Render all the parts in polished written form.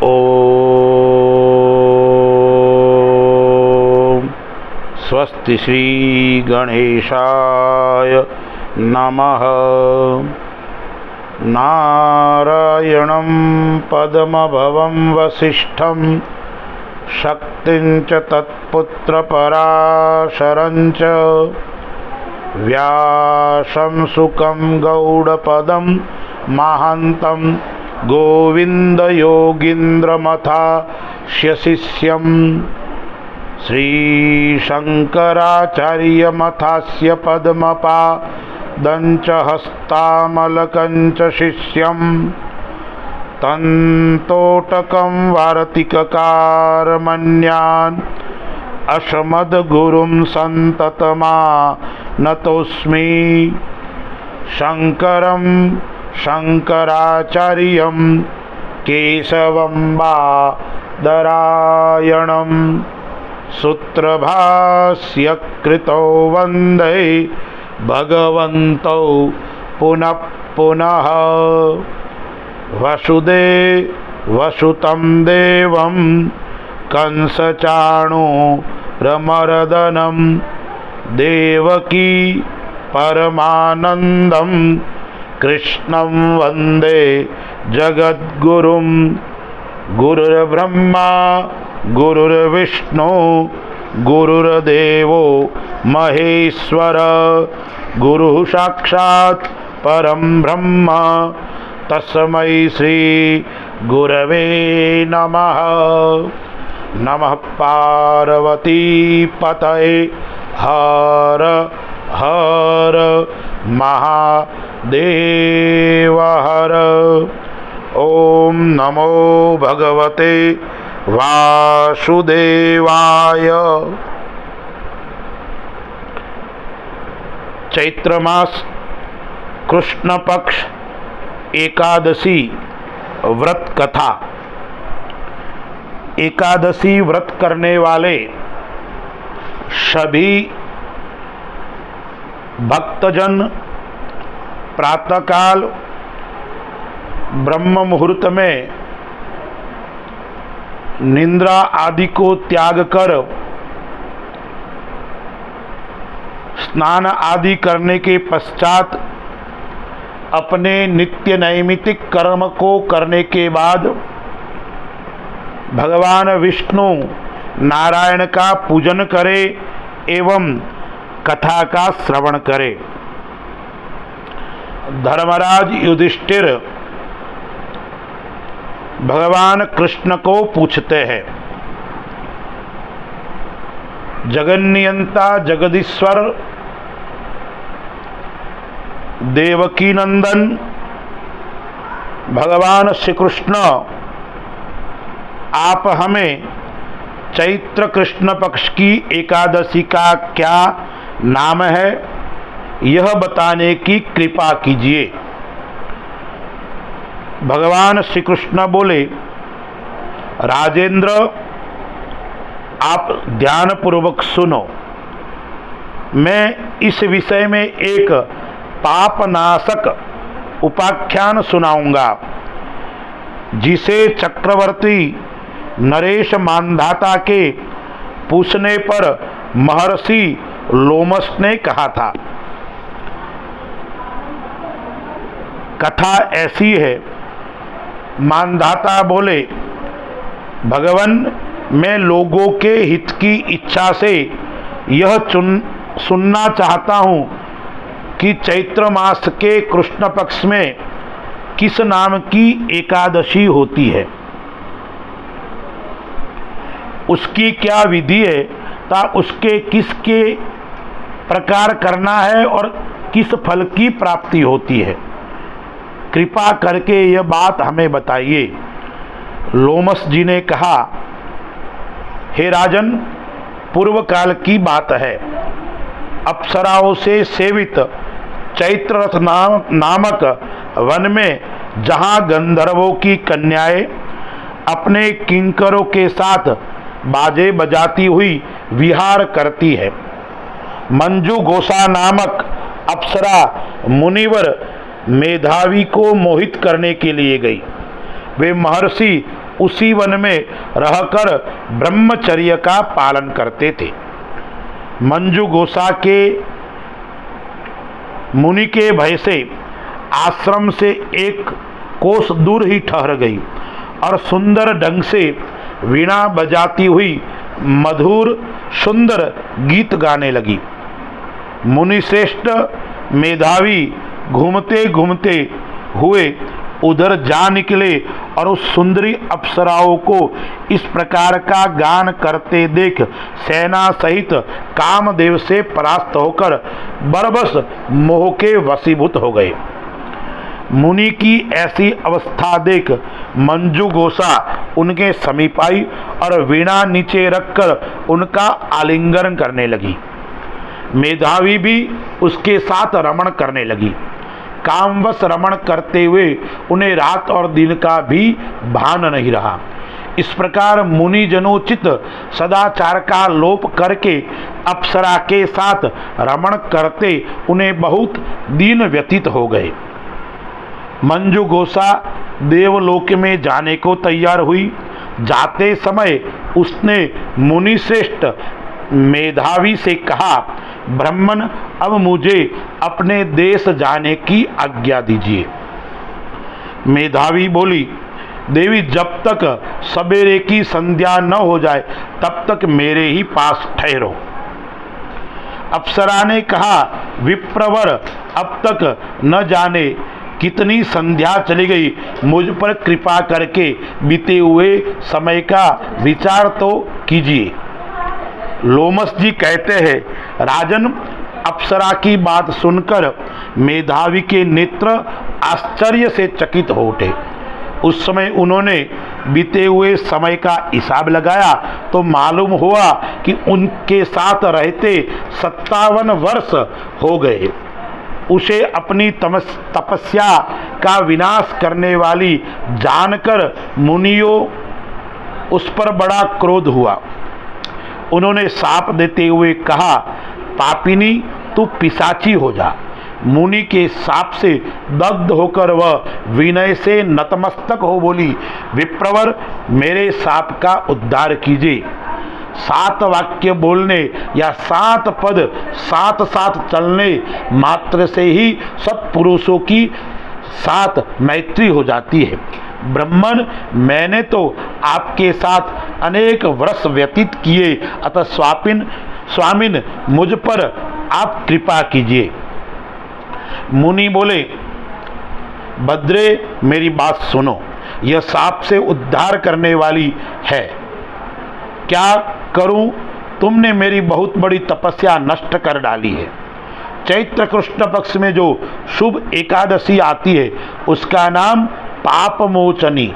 ओम स्वस्ति श्री गणेशाय नमः। नारायणं पद्मभवं वसिष्ठं शक्तिं च तत्पुत्रपराशरं च व्यासं सुकं गौडपदं महान्तं गोविन्दयोगीन्द्रमथास्य शिष्यं श्रीशङ्कराचार्यमथास्य पद्मपादं च हस्तामलकं च शिष्यं तन्तोटकं वार्तिककारमन्यान् अस्मद्गुरुं सन्ततमानतोऽस्मि। शङ्करं शङ्कराचार्यं केशवं बादरायणं सूत्रभाष्यकृतौ वन्दे भगवन्तौ पुनः पुनः। वसुदेवसुतं देवं कंसचाणूरमर्दनं देवकी परमानन्दं कृष्णं वन्दे जगद्गुरुं। गुरुर्ब्रह्मा गुरुर्विष्णु गुरुर्देवो महेश्वर गुरुः साक्षात् परं ब्रह्म तस्मै श्री गुरवे नमः। नमः पार्वती पतये हर हर महादेव हर। ओम नमो भगवते वासुदेवाय। चैत्र मास कृष्ण पक्ष एकादशी व्रत कथा। एकादशी व्रत करने वाले सभी भक्तजन प्रातःकाल ब्रह्म मुहूर्त में निद्रा आदि को त्याग कर स्नान आदि करने के पश्चात अपने नित्य नैमित्तिक कर्म को करने के बाद भगवान विष्णु नारायण का पूजन करे एवं कथा का श्रवण करे। धर्मराज युधिष्ठिर भगवान कृष्ण को पूछते हैं, जगन्नियंता जगदीश्वर देवकी नंदन भगवान श्री कृष्ण, आप हमें चैत्र कृष्ण पक्ष की एकादशी का क्या नाम है यह बताने की कृपा कीजिए। भगवान श्री कृष्ण बोले, राजेंद्र आप ध्यानपूर्वक सुनो। मैं इस विषय में एक पापनाशक उपाख्यान सुनाऊंगा जिसे चक्रवर्ती नरेश मानधाता के पूछने पर महर्षि लोमस ने कहा था। कथा ऐसी है। मानधाता बोले, भगवान मैं लोगों के हित की इच्छा से यह सुनना चाहता हूँ कि चैत्र मास के कृष्ण पक्ष में किस नाम की एकादशी होती है, उसकी क्या विधि है तथा उसके किसके प्रकार करना है और किस फल की प्राप्ति होती है। कृपा करके यह बात हमें बताइए। लोमस जी ने कहा, हे राजन, पूर्व काल की बात है। अप्सराओं से सेवित चैत्ररथ नामक वन में जहाँ गंधर्वों की कन्याएं अपने किंकरों के साथ बाजे बजाती हुई विहार करती है, मंजू गोसा नामक अप्सरा मुनिवर मेधावी को मोहित करने के लिए गई। वे महर्षि उसी वन में रहकर ब्रह्मचर्य का पालन करते थे। मंजू गोसा के मुनि के भय से आश्रम से एक कोस दूर ही ठहर गई और सुंदर ढंग से वीणा बजाती हुई मधुर सुंदर गीत गाने लगी। मुनिश्रेष्ठ मेधावी घूमते घूमते हुए उधर जा निकले और उस सुंदरी अप्सराओं को इस प्रकार का गान करते देख सेना सहित कामदेव से परास्त होकर बरबस मोह के वशीभूत हो गए। मुनि की ऐसी अवस्था देख मंजू गोसा उनके समीप आई और वीणा नीचे रखकर उनका आलिंगन करने लगी। मेधावी भी उसके साथ रमण करने लगी। कामवश रमण करते हुए उन्हें रात और दिन का भी भान नहीं रहा। इस प्रकार मुनि जनोचित सदाचार का लोप करके अप्सरा के साथ रमण करते उन्हें बहुत दिन व्यतीत हो गए। मंजू गोसा देवलोक में जाने को तैयार हुई। जाते समय उसने मुनि श्रेष्ठ मेधावी से कहा, ब्राह्मण अब मुझे अपने देश जाने की आज्ञा दीजिए। मेधावी बोली, देवी जब तक सवेरे की संध्या न हो जाए तब तक मेरे ही पास ठहरो। अप्सरा ने कहा, विप्रवर अब तक न जाने कितनी संध्या चली गई, मुझ पर कृपा करके बीते हुए समय का विचार तो कीजिए। लोमस जी कहते हैं, राजन अप्सरा की बात सुनकर मेधावी के नेत्र आश्चर्य से चकित हो उठे। उस समय उन्होंने बीते हुए समय का हिसाब लगाया तो मालूम हुआ कि उनके साथ रहते 57 वर्ष हो गए। उसे अपनी तपस्या का विनाश करने वाली जानकर मुनियों उस पर बड़ा क्रोध हुआ। उन्होंने शाप देते हुए कहा, पापिनी तू पिशाची हो जा। मुनि के शाप से दग्ध होकर वह विनय से नतमस्तक हो बोली, विप्रवर मेरे शाप का उद्धार कीजिए। 7 वाक्य बोलने या 7 पद साथ साथ चलने मात्र से ही सत्पुरुषों की साथ मैत्री हो जाती है। ब्राह्मण मैंने तो आपके साथ अनेक वर्ष व्यतीत किए, अतः स्वामिन मुझ पर आप कृपा कीजिए। मुनि बोले, भद्रे मेरी बात सुनो, यह शाप से उद्धार करने वाली है। क्या करूं, तुमने मेरी बहुत बड़ी तपस्या नष्ट कर डाली है। चैत्र कृष्ण पक्ष में जो शुभ एकादशी आती है उसका नाम पाप मोचनी,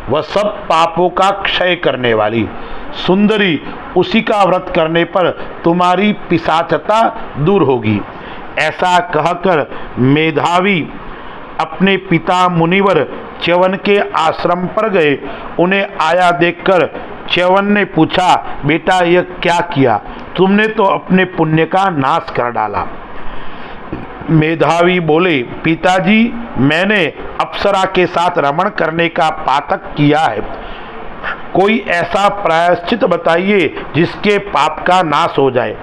वह सब पापों का क्षय करने वाली सुंदरी, उसी का व्रत करने पर तुम्हारी पिशाचता दूर होगी। ऐसा कहकर मेधावी अपने पिता मुनिवर च्यवन के आश्रम पर गए। उन्हें आया देखकर च्यवन ने पूछा, बेटा यह क्या किया, तुमने तो अपने पुण्य का नाश कर डाला। मेधावी बोले, पिताजी मैंने अप्सरा के साथ रमण करने का पातक किया है, कोई ऐसा प्रायश्चित बताइए जिसके पाप का नाश हो जाए।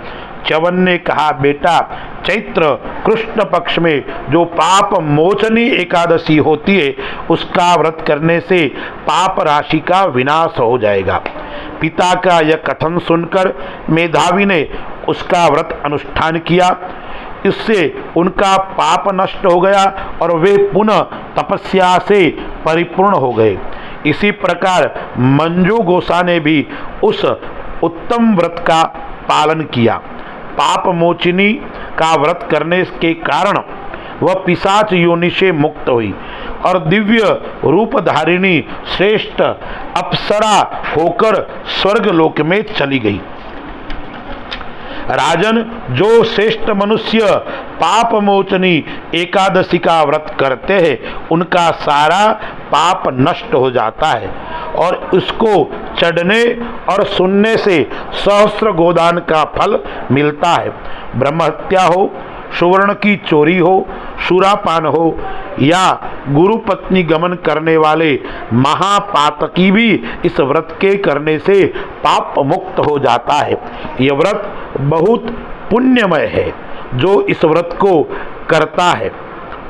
च्यवन ने कहा, बेटा चैत्र कृष्ण पक्ष में जो पाप मोचनी एकादशी होती है उसका व्रत करने से पाप राशि का विनाश हो जाएगा। पिता का यह कथन सुनकर मेधावी ने उसका व्रत अनुष्ठान किया। इससे उनका पाप नष्ट हो गया और वे पुनः तपस्या से परिपूर्ण हो गए। इसी प्रकार मंजू गोसा ने भी उस उत्तम व्रत का पालन किया। पाप मोचिनी का व्रत करने के कारण वह पिशाच योनि से मुक्त हुई और दिव्य रूपधारिणी श्रेष्ठ अप्सरा होकर स्वर्गलोक में चली गई। राजन, जो श्रेष्ठ मनुष्य पाप मोचनी एकादशी का व्रत करते हैं उनका सारा पाप नष्ट हो जाता है और उसको चढ़ने और सुनने से सहस्त्र गोदान का फल मिलता है। ब्रह्महत्या हो, सुवर्ण की चोरी हो, सुरापान हो या गुरु पत्नी गमन करने वाले महापातकी भी इस व्रत के करने से पाप मुक्त हो जाता है। यह व्रत बहुत पुण्यमय है। जो इस व्रत को करता है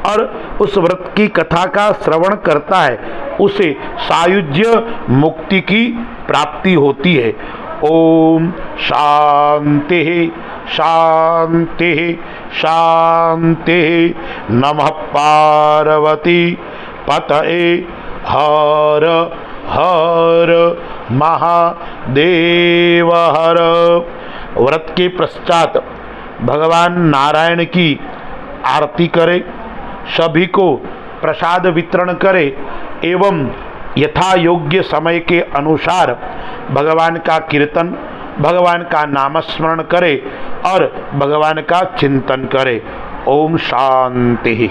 और उस व्रत की कथा का श्रवण करता है उसे सायुज्य मुक्ति की प्राप्ति होती है। ओम शांति शांति शांति। नमः पार्वती पतये हर हर महादेव हर। व्रत के पश्चात भगवान नारायण की आरती करे, सभी को प्रसाद वितरण करे एवं यथा योग्य समय के अनुसार भगवान का कीर्तन, भगवान का नामस्मरण करे और भगवान का चिंतन करे। ओम शांति।